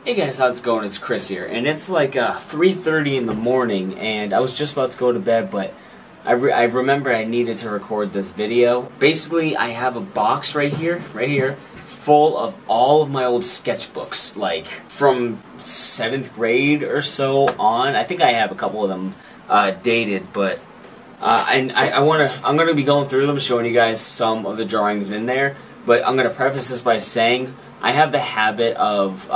Hey guys, how's it going? It's Chris here, and it's like 3:30 in the morning, and I was just about to go to bed, but I remember I needed to record this video. Basically, I have a box right here, full of all of my old sketchbooks, like from 7th grade or so on. I think I have a couple of them dated, but I'm gonna be going through them, showing you guys some of the drawings in there. But I'm gonna preface this by saying I have the habit of,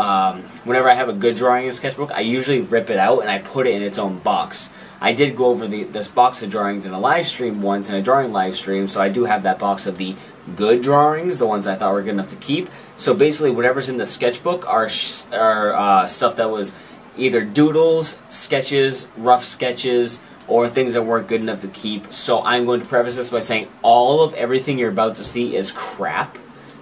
whenever I have a good drawing in a sketchbook, I usually rip it out and I put it in its own box. I did go over this box of drawings in a live stream once, in a drawing live stream, so I do have that box of the good drawings, the ones I thought were good enough to keep. So basically, whatever's in the sketchbook are stuff that was either doodles, sketches, rough sketches, or things that weren't good enough to keep. So I'm going to preface this by saying all of everything you're about to see is crap.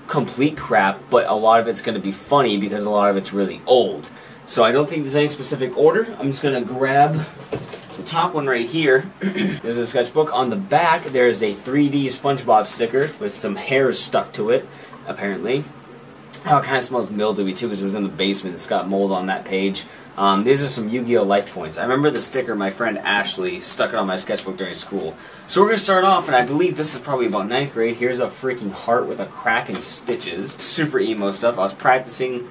Complete crap, but a lot of it's going to be funny because a lot of it's really old. So I don't think there's any specific order. I'm just going to grab the top one right here. There's a sketchbook. On the back, there's a 3D SpongeBob sticker with some hairs stuck to it, apparently. Oh, it kind of smells mildewy too because it was in the basement. It's got mold on that page. These are some Yu-Gi-Oh! Life points. I remember the sticker my friend Ashley stuck it on my sketchbook during school. So we're going to start off, and I believe this is probably about 9th grade. Here's a freaking heart with a crack and stitches. Super emo stuff. I was practicing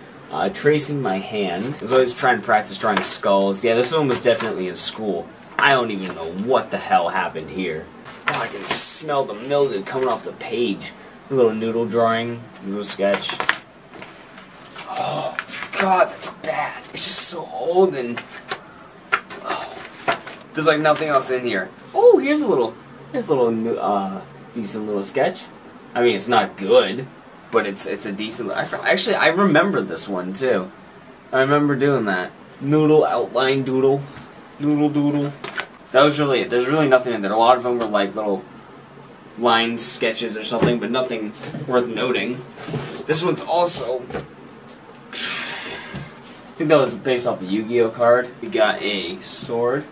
tracing my hand. I was always trying to practice drawing skulls. Yeah, this one was definitely in school. I don't even know what the hell happened here. Oh, I can just smell the mildew coming off the page. A little noodle drawing, noodle sketch. Oh, God, that's bad. It's just so old and... Oh, there's like nothing else in here. Oh, here's a little decent little sketch. I mean, it's not good, but it's a decent... Actually, I remember this one, too. I remember doing that. Noodle, outline doodle. Noodle doodle. That was really it. There's really nothing in there. A lot of them were like little line sketches or something, but nothing worth noting. This one's also... I think that was based off a Yu-Gi-Oh card. We got a sword.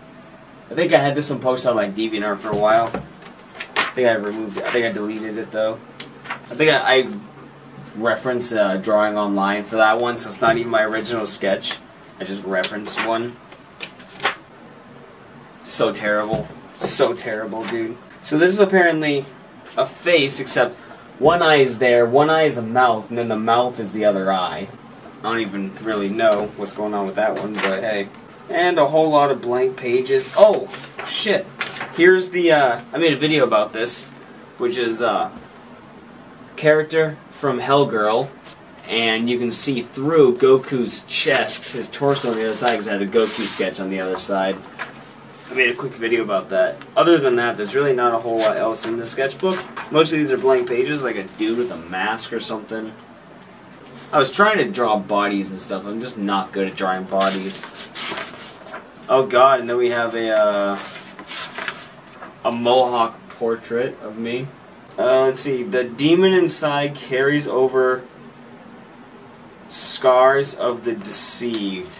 I think I had this one posted on my DeviantArt for a while. I think I removed it. I think I deleted it though. I think I referenced drawing online for that one, so it's not even my original sketch. I just referenced one. So terrible. So terrible, dude. So this is apparently a face, except one eye is there, one eye is a mouth, and then the mouth is the other eye. I don't even really know what's going on with that one, but hey. And a whole lot of blank pages. Oh, shit. Here's the, I made a video about this, which is, character from Hellgirl, and you can see through Goku's chest, his torso on the other side, because I had a Goku sketch on the other side. I made a quick video about that. Other than that, there's really not a whole lot else in the sketchbook. Most of these are blank pages, like a dude with a mask or something. I was trying to draw bodies and stuff. I'm just not good at drawing bodies. Oh god, and then we have a Mohawk portrait of me. Let's see. The demon inside carries over scars of the deceived.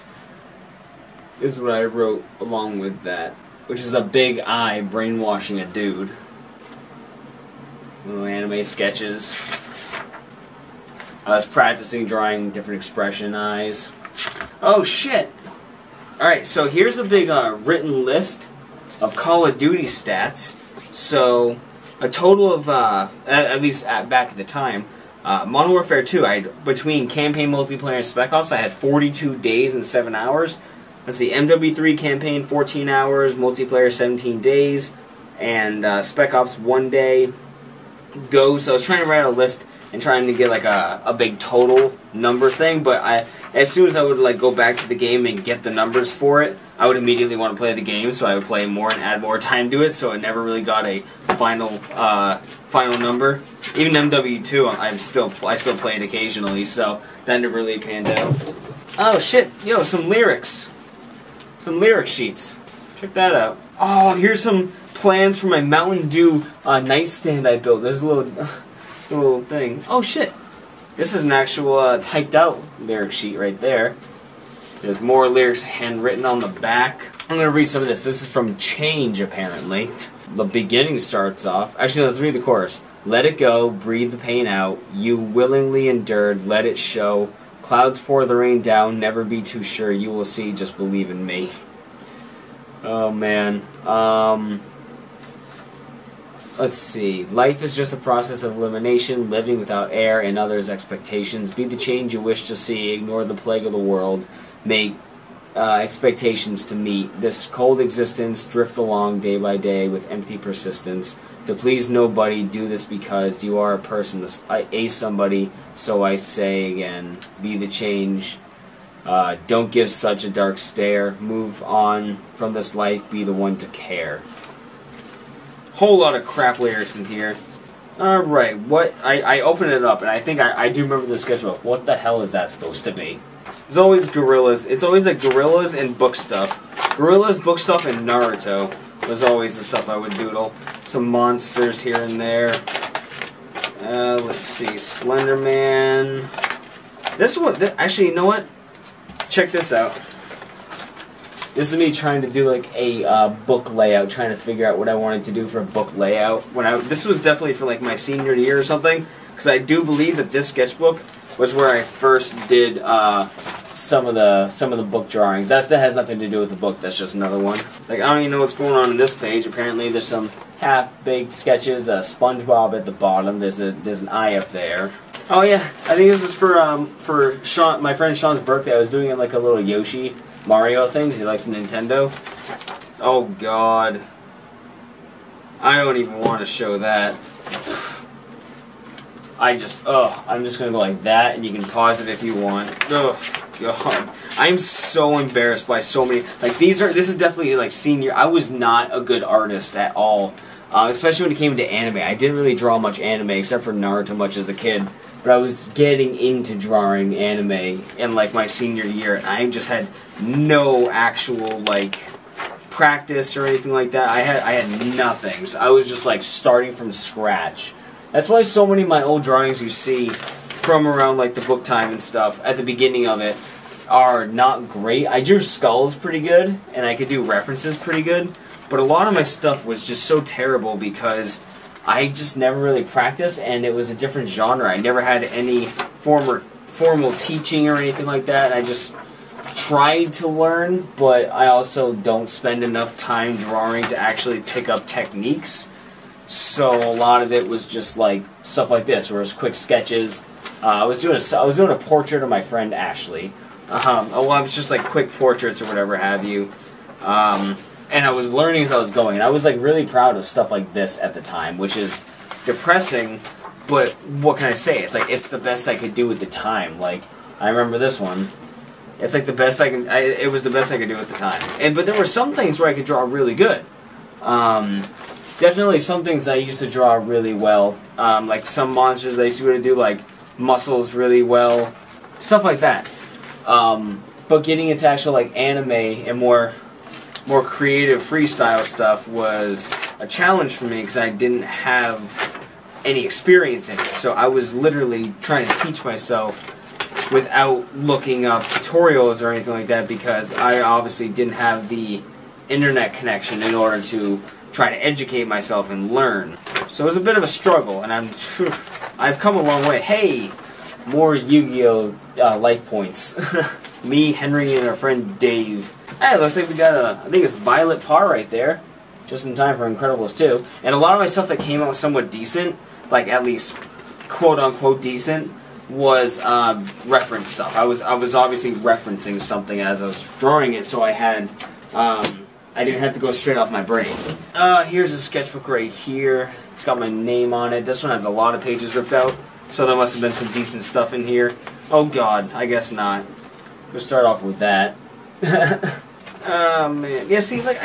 This is what I wrote along with that. Which is a big eye brainwashing a dude. Little anime sketches. I was practicing drawing different expression eyes. Oh shit! Alright, so here's a big written list of Call of Duty stats. So, a total of, at least back at the time, Modern Warfare 2, between campaign, multiplayer, and Spec Ops, I had 42 days and 7 hours. Let's see, MW3 campaign, 14 hours, multiplayer, 17 days, and Spec Ops, 1 day. So I was trying to write a list and trying to get like a big total number thing, but as soon as I would like go back to the game and get the numbers for it, I would immediately want to play the game, so I would play more and add more time to it, so it never really got a final number. Even MW2, I still play it occasionally, so that never really panned out. Oh shit, yo, some lyrics. Some lyric sheets. Check that out. Oh, here's some plans for my Mountain Dew nightstand I built. There's a little thing. Oh shit! This is an actual typed out lyric sheet right there. There's more lyrics handwritten on the back. I'm gonna read some of this. This is from Change, apparently. The beginning starts off... Actually, let's read the chorus. Let it go, breathe the pain out. You willingly endured, let it show. Clouds pour the rain down, never be too sure. You will see, just believe in me. Oh, man. Let's see. Life is just a process of elimination, living without air and others' expectations. Be the change you wish to see. Ignore the plague of the world. Make expectations to meet. This cold existence, drift along day by day with empty persistence. To please nobody, do this because you are a person, a somebody, so I say again, be the change. Don't give such a dark stare. Move on from this life, be the one to care. Whole lot of crap lyrics in here. Alright, what, I opened it up, and I think I do remember the sketchbook. What the hell is that supposed to be? It's always gorillas. It's always like gorillas and book stuff. Gorillas, book stuff, and Naruto was always the stuff I would doodle. Some monsters here and there. Let's see, Slender Man. This one, actually, you know what? Check this out. This is me trying to do like a book layout, trying to figure out what I wanted to do for a book layout. This was definitely for like my senior year or something, because I do believe that this sketchbook was where I first did some of the book drawings. That has nothing to do with the book. That's just another one. Like, I don't even know what's going on this page. Apparently, there's some half-baked sketches. SpongeBob at the bottom. There's an eye up there. Oh yeah, I think this was for Sean, my friend Sean's birthday. I was doing it like a little Yoshi Mario thing. He likes Nintendo. Oh god, I don't even want to show that. I'm just gonna go like that, and you can pause it if you want. Oh god, I'm so embarrassed by so many. Like this is definitely like senior. I was not a good artist at all, especially when it came to anime. I didn't really draw much anime except for Naruto much as a kid. But I was getting into drawing anime in like my senior year, and I just had no actual like practice or anything like that. I had nothing. So I was just like starting from scratch. That's why so many of my old drawings you see from around like the book time and stuff at the beginning of it are not great. I drew skulls pretty good, and I could do references pretty good, but a lot of my stuff was just so terrible because I just never really practiced, and it was a different genre. I never had any formal teaching or anything like that. I just tried to learn, but I also don't spend enough time drawing to actually pick up techniques. So a lot of it was just like stuff like this, where it was quick sketches. I was doing a portrait of my friend Ashley. I was just like quick portraits or whatever have you. And I was learning as I was going. And I was like really proud of stuff like this at the time, which is depressing, but what can I say? It's like, it's the best I could do at the time. Like, I remember this one. It's like the best it was the best I could do at the time. But there were some things where I could draw really good. Definitely some things I used to draw really well. Like some monsters I used to be able to do like muscles really well. Stuff like that. But getting into actual like anime and more creative freestyle stuff was a challenge for me because I didn't have any experience in it. So I was literally trying to teach myself without looking up tutorials or anything like that because I obviously didn't have the internet connection in order to try to educate myself and learn. So it was a bit of a struggle, and I've come a long way. Hey, more Yu-Gi-Oh! Life points. Me, Henry, and our friend Dave. Hey, looks like we got I think it's Violet Par right there. Just in time for Incredibles 2. And a lot of my stuff that came out somewhat decent, like at least quote-unquote decent, was reference stuff. I was obviously referencing something as I was drawing it, so I had, I didn't have to go straight off my brain. Here's a sketchbook right here. It's got my name on it. This one has a lot of pages ripped out, so there must have been some decent stuff in here. Oh god, I guess not. We'll start off with that. Oh man. Yeah, see, like,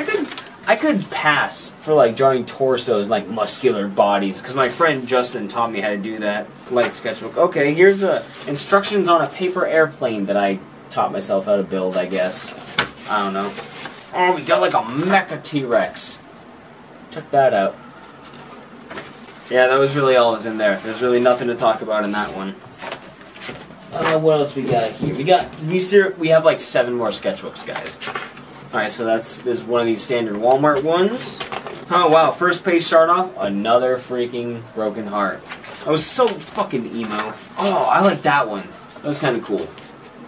I could pass for, like, drawing torsos, like, muscular bodies, because my friend Justin taught me how to do that. Light sketchbook. Okay, here's instructions on a paper airplane that I taught myself how to build, I guess. I don't know. Oh, we got, like, a mecha T-Rex. Check that out. Yeah, that was really all that was in there. There's really nothing to talk about in that one. What else we got here? We have, like, 7 more sketchbooks, guys. Alright, so this is one of these standard Walmart ones. Oh wow, first page start off, another freaking broken heart. I was so fucking emo. Oh, I like that one. That was kind of cool.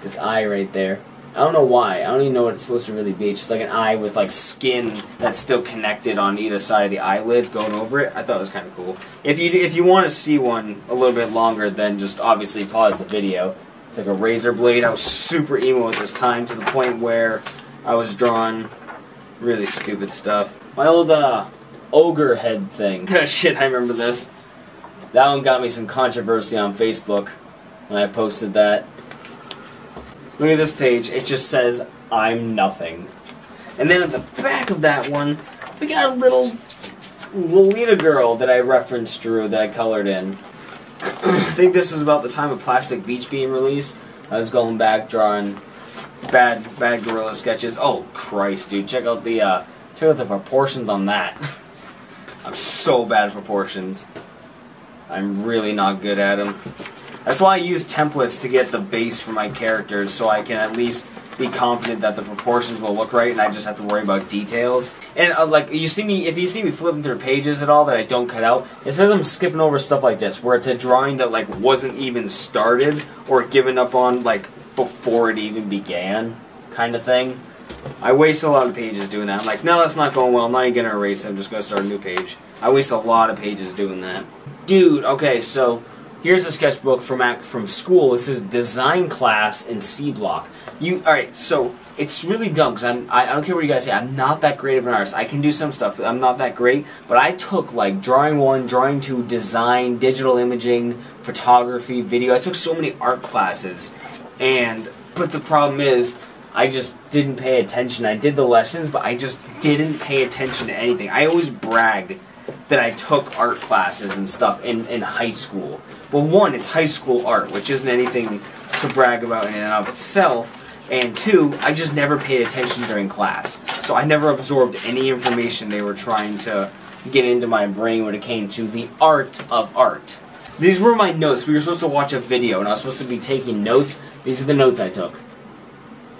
This eye right there. I don't know why. I don't even know what it's supposed to really be. It's just like an eye with like skin that's still connected on either side of the eyelid going over it. I thought it was kind of cool. If you want to see one a little bit longer, then just obviously pause the video. It's like a razor blade. I was super emo at this time to the point where I was drawing really stupid stuff. My old ogre head thing. Shit, I remember this. That one got me some controversy on Facebook when I posted that. Look at this page. It just says, I'm nothing. And then at the back of that one, we got a little Lolita girl that I referenced drew that I colored in. I think this was about the time of Plastic Beach being released. I was going back drawing bad gorilla sketches. Oh Christ, dude! Check out the proportions on that. I'm so bad at proportions. I'm really not good at them. That's why I use templates to get the base for my characters, so I can at least be confident that the proportions will look right, and I just have to worry about details. And like if you see me flipping through pages at all that I don't cut out, it says I'm skipping over stuff like this, where it's a drawing that like wasn't even started or given up on like before it even began, kind of thing. I waste a lot of pages doing that. I'm like, no, that's not going well. I'm not even gonna erase it. I'm just gonna start a new page. I waste a lot of pages doing that, dude. Okay, so. Here's the sketchbook from school. This is design class in C block. Alright, so it's really dumb because I don't care what you guys say. I'm not that great of an artist. I can do some stuff, but I'm not that great. But I took like drawing 1, drawing 2, design, digital imaging, photography, video. I took so many art classes, but the problem is I just didn't pay attention. I did the lessons, but I just didn't pay attention to anything. I always bragged that I took art classes and stuff in high school. Well, one, it's high school art, which isn't anything to brag about in and of itself. And two, I just never paid attention during class. So I never absorbed any information they were trying to get into my brain when it came to the art of art. These were my notes. We were supposed to watch a video, and I was supposed to be taking notes. These are the notes I took.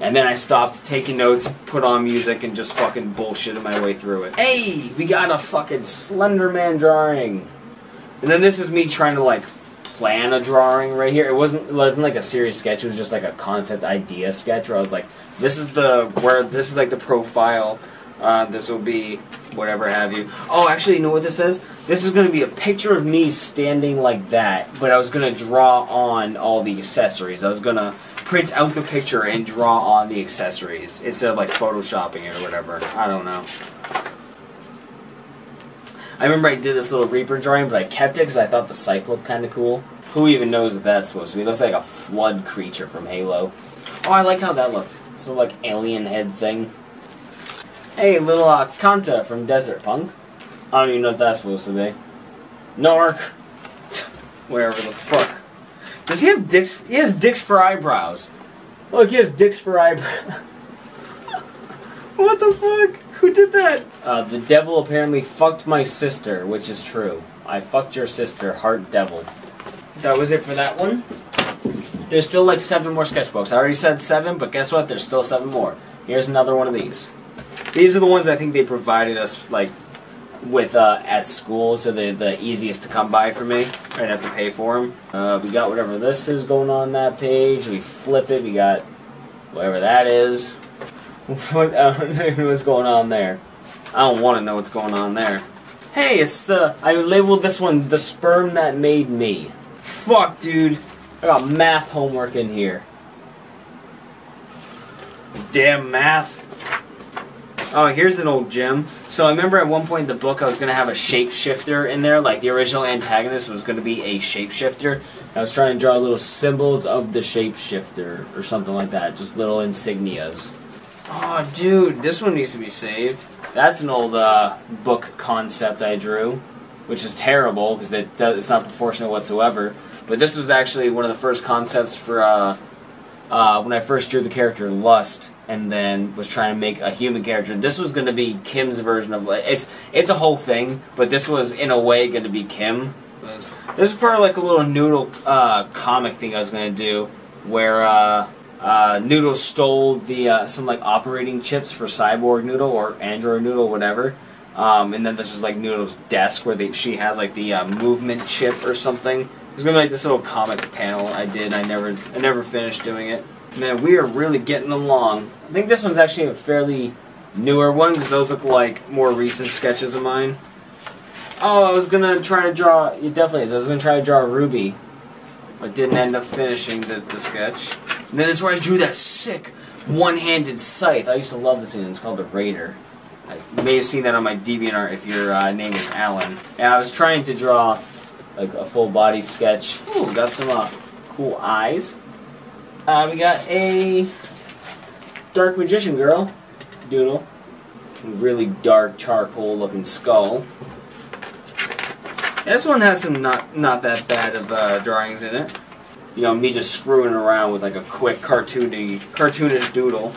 And then I stopped taking notes, put on music, and just fucking bullshitted my way through it. Hey, we got a fucking Slender Man drawing. And then this is me trying to, like, plan a drawing right here. It wasn't like a serious sketch. It was just like a concept idea sketch where I was like, this is like the profile. This will be whatever have you. Oh, actually, you know what this says? This is going to be a picture of me standing like that, but I was going to draw on all the accessories. I was going to print out the picture and draw on the accessories instead of like photoshopping it or whatever. I don't know. I remember I did this little Reaper drawing, but I kept it because I thought the sight looked kind of cool. Who even knows what that's supposed to be? It looks like a flood creature from Halo. Oh, I like how that looks. It's a like alien head thing. Hey, little Kanta from Desert Punk. I don't even know what that's supposed to be. Narc. Wherever the fuck. Does he have dicks? He has dicks for eyebrows. Look, he has dicks for eyebrows. What the fuck? Who did that? The devil apparently fucked my sister, which is true. I fucked your sister, heart devil. That was it for that one. There's still like 7 more sketchbooks. I already said 7, but guess what? There's still 7 more. Here's another one of these. These are the ones I think they provided us, like, with, at school, so they're the easiest to come by for me. I didn't have to pay for them. We got whatever this is going on that page. We flip it. We got whatever that is. I don't know what's going on there. I don't want to know what's going on there. Hey, I labeled this one, The Sperm That Made Me. Fuck, dude. I got math homework in here. Damn math. Oh, here's an old gem. So I remember at one point in the book I was going to have a shapeshifter in there, like the original antagonist was going to be a shapeshifter. I was trying to draw little symbols of the shapeshifter or something like that, just little insignias. Oh, dude, this one needs to be saved. That's an old book concept I drew, which is terrible because it's not proportional whatsoever. But this was actually one of the first concepts for when I first drew the character Lust, and then was trying to make a human character. This was going to be Kim's version of it's a whole thing, but this was in a way going to be Kim. This is part of like a little Noodle comic thing I was going to do, where Noodle stole the some like operating chips for Cyborg Noodle or Android Noodle, whatever. And then this is like Noodle's desk where she has like the movement chip or something. It's gonna be like this little comic panel I did. I never finished doing it. Man, we are really getting along. I think this one's actually a fairly newer one, because those look like more recent sketches of mine. Oh, I was gonna try to draw, it definitely is, I was gonna try to draw Ruby, but didn't end up finishing the sketch. And then this is where I drew that sick one-handed scythe. I used to love this thing, it's called the Raider. You may have seen that on my DeviantArt if your name is Alan. And I was trying to draw like a full body sketch. Ooh, got some cool eyes. We got a dark magician girl doodle. Really dark charcoal looking skull. This one has some not that bad of drawings in it. You know, me just screwing around with like a quick cartoonish doodle.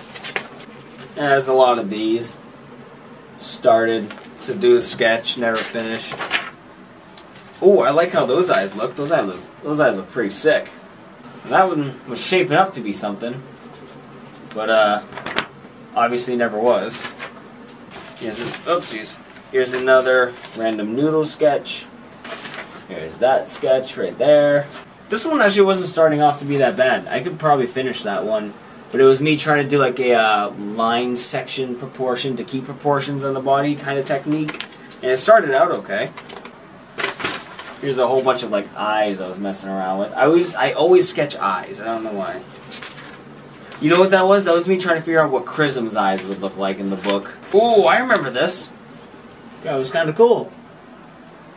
And there's a lot of these. Started to do a sketch, never finished. Oh, I like how those eyes look. Those eyes look pretty sick. That one was shaping up to be something, but obviously never was. Oopsies. Here's another random noodle sketch. Here's that sketch right there. This one actually wasn't starting off to be that bad. I could probably finish that one. But it was me trying to do like a line section proportion to keep proportions on the body kind of technique. And it started out okay. Here's a whole bunch of like eyes I was messing around with. I always sketch eyes. I don't know why. You know what that was? That was me trying to figure out what Chrism's eyes would look like in the book. Ooh, I remember this. Yeah, it was kind of cool.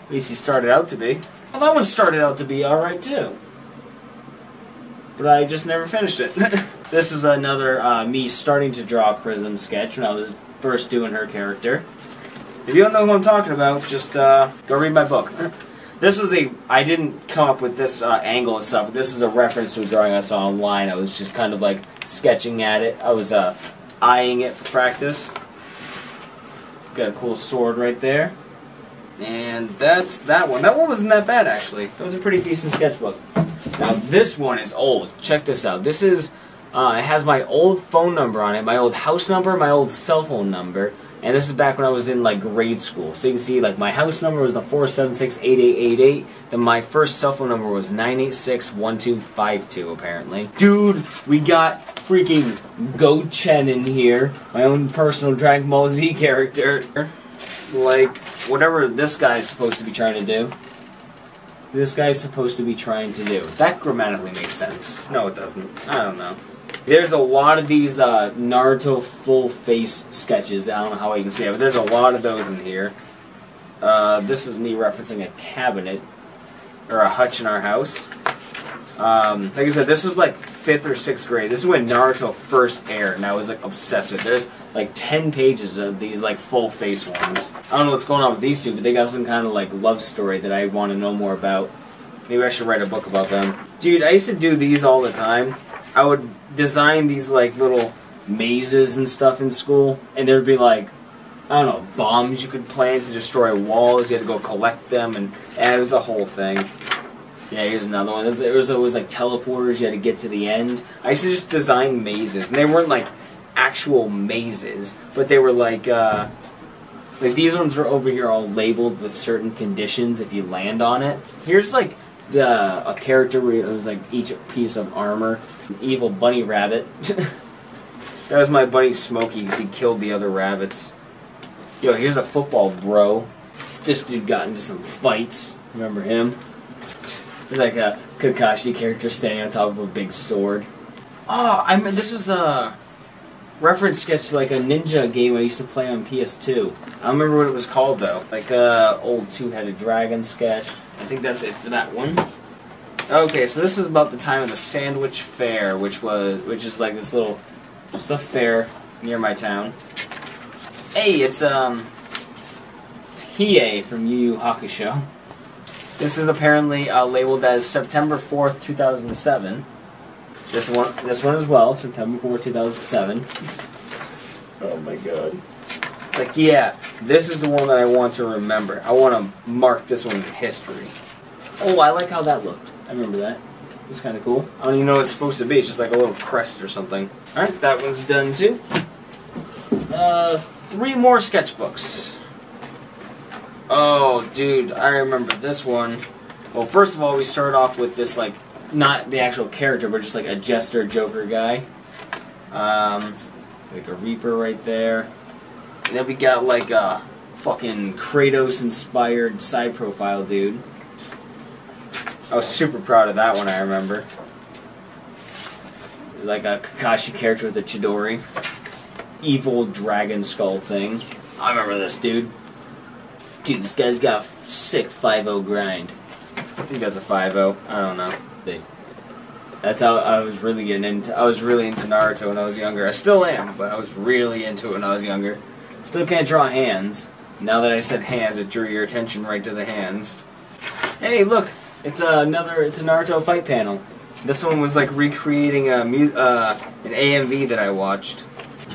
At least he started out to be. Well, that one started out to be alright too. But I just never finished it. This is another me starting to draw Chrism sketch when I was first doing her character. If you don't know who I'm talking about, just go read my book. This was I didn't come up with this angle and stuff, but this is a reference to a drawing I saw online. I was just kind of like sketching at it. I was eyeing it for practice. Got a cool sword right there. And that's that one. That one wasn't that bad, actually. That was a pretty decent sketchbook. Now, this one is old. Check this out. This is, it has my old phone number on it, my old house number, my old cell phone number, and this is back when I was in, like, grade school. So you can see, like, my house number was the 476-8888, then my first cell phone number was 986-1252, apparently. Dude, we got freaking Go Chen in here, my own personal Dragon Ball Z character. Like, whatever this guy's supposed to be trying to do. That grammatically makes sense. No, it doesn't. I don't know. There's a lot of these Naruto full face sketches. I don't know how you can see it, but there's a lot of those in here. This is me referencing a cabinet, or a hutch in our house. Like I said, this was like 5th or 6th grade. This is when Naruto first aired, and I was like obsessed with it. There's like 10 pages of these like full face ones. I don't know what's going on with these two, but they got some kind of like love story that I want to know more about. Maybe I should write a book about them. Dude, I used to do these all the time. I would design these like little mazes and stuff in school, and there'd be like, I don't know, bombs you could plant to destroy walls. You had to go collect them, and it was the whole thing. Yeah, here's another one. There was always like teleporters you had to get to the end. I used to just design mazes, and they weren't like actual mazes, but they were like these ones were over here all labeled with certain conditions if you land on it. Here's like a character where it was like each piece of armor. An evil bunny rabbit. That was my buddy Smokey because he killed the other rabbits. Yo, here's a football bro. This dude got into some fights. Remember him? There's like a Kakashi character standing on top of a big sword. Oh, I mean, this is a reference sketch to like a ninja game I used to play on PS2. I don't remember what it was called though. Like a old two-headed dragon sketch. I think that's it for that one. Okay, so this is about the time of the Sandwich Fair, which is like this little, just a fair near my town. Hey, it's Hiei from Yu Yu Hakusho. This is apparently labeled as September 4th, 2007. This one as well, September 4th, 2007. Oh my god. Like, yeah, this is the one that I want to remember. I want to mark this one in history. Oh, I like how that looked. I remember that. It's kind of cool. I don't even know what it's supposed to be. It's just like a little crest or something. Alright, that one's done too. 3 more sketchbooks. Oh, dude, I remember this one. Well, first of all, we start off with this, like, not the actual character, but just like a jester Joker guy. Like a Reaper right there. And then we got like a fucking Kratos-inspired side profile dude. I was super proud of that one, I remember. Like a Kakashi character with a Chidori. Evil dragon skull thing. I remember this dude. Dude, this guy's got a sick 5-0 grind. I think that's a 5-0. I don't know. That's how I was really getting into. I was really into Naruto when I was younger. I still am, but I was really into it when I was younger. Still can't draw hands. Now that I said hands, it drew your attention right to the hands. Hey, look! It's a Naruto fight panel. This one was like recreating an AMV that I watched.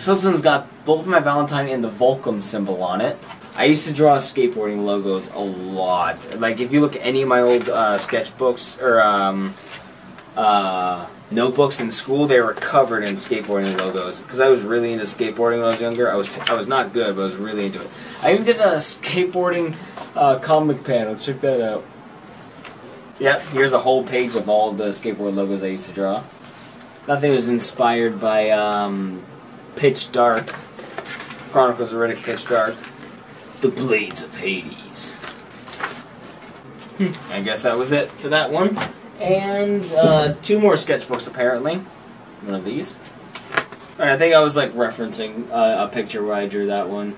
This one's got both my Valentine and the Volcom symbol on it. I used to draw skateboarding logos a lot. Like, if you look at any of my old sketchbooks or notebooks in school, they were covered in skateboarding logos. Because I was really into skateboarding when I was younger. I was not good, but I was really into it. I even did a skateboarding comic panel. Check that out. Yep, here's a whole page of all the skateboard logos I used to draw. Nothing was inspired by Pitch Dark. Chronicles of Riddick Pitch Dark. The Blades of Hades. I guess that was it for that one. And 2 more sketchbooks, apparently. One of these. Alright, I think I was like referencing a picture where I drew that one.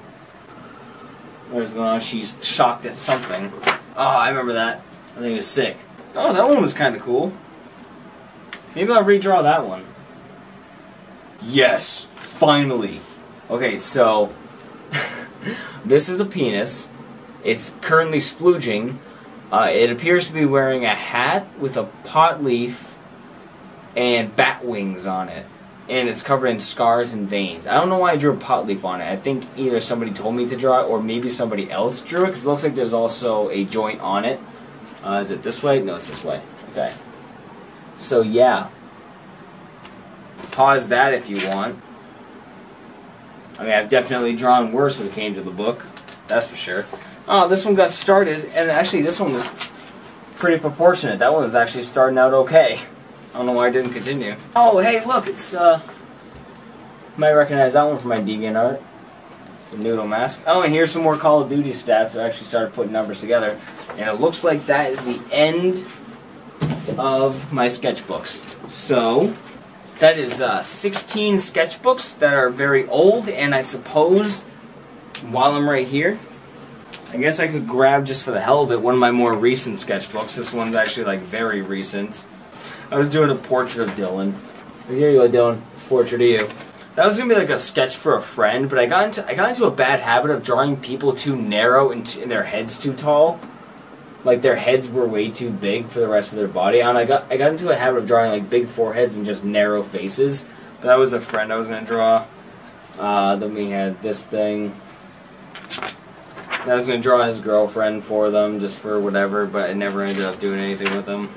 What's going on? She's shocked at something. Oh, I remember that. I think it was sick. Oh, that one was kind of cool. Maybe I'll redraw that one. Yes, finally. Okay, so this is the penis. It's currently splooging. It appears to be wearing a hat with a pot leaf and bat wings on it. And it's covered in scars and veins. I don't know why I drew a pot leaf on it. I think either somebody told me to draw it or maybe somebody else drew it, because it looks like there's also a joint on it. Is it this way? No, it's this way. Okay. So, yeah. Pause that if you want. I mean, I've definitely drawn worse when it came to the book. That's for sure. Oh, this one got started, and actually this one was pretty proportionate. That one was actually starting out okay. I don't know why I didn't continue. Oh, hey, look, it's, you might recognize that one from my DeviantArt. The Noodle Mask. Oh, and here's some more Call of Duty stats. I actually started putting numbers together. And it looks like that is the end of my sketchbooks. So, that is 16 sketchbooks that are very old, and I suppose, while I'm right here, I guess I could grab, just for the hell of it, one of my more recent sketchbooks. This one's actually, like, very recent. I was doing a portrait of Dylan. Here you go, Dylan. Portrait of you. That was gonna be like a sketch for a friend, but I got into a bad habit of drawing people too narrow and their heads too tall. Like, their heads were way too big for the rest of their body. And I got into a habit of drawing, like, big foreheads and just narrow faces. But that was a friend I was gonna draw. Then we had this thing. I was gonna draw his girlfriend for them, just for whatever, but I never ended up doing anything with them.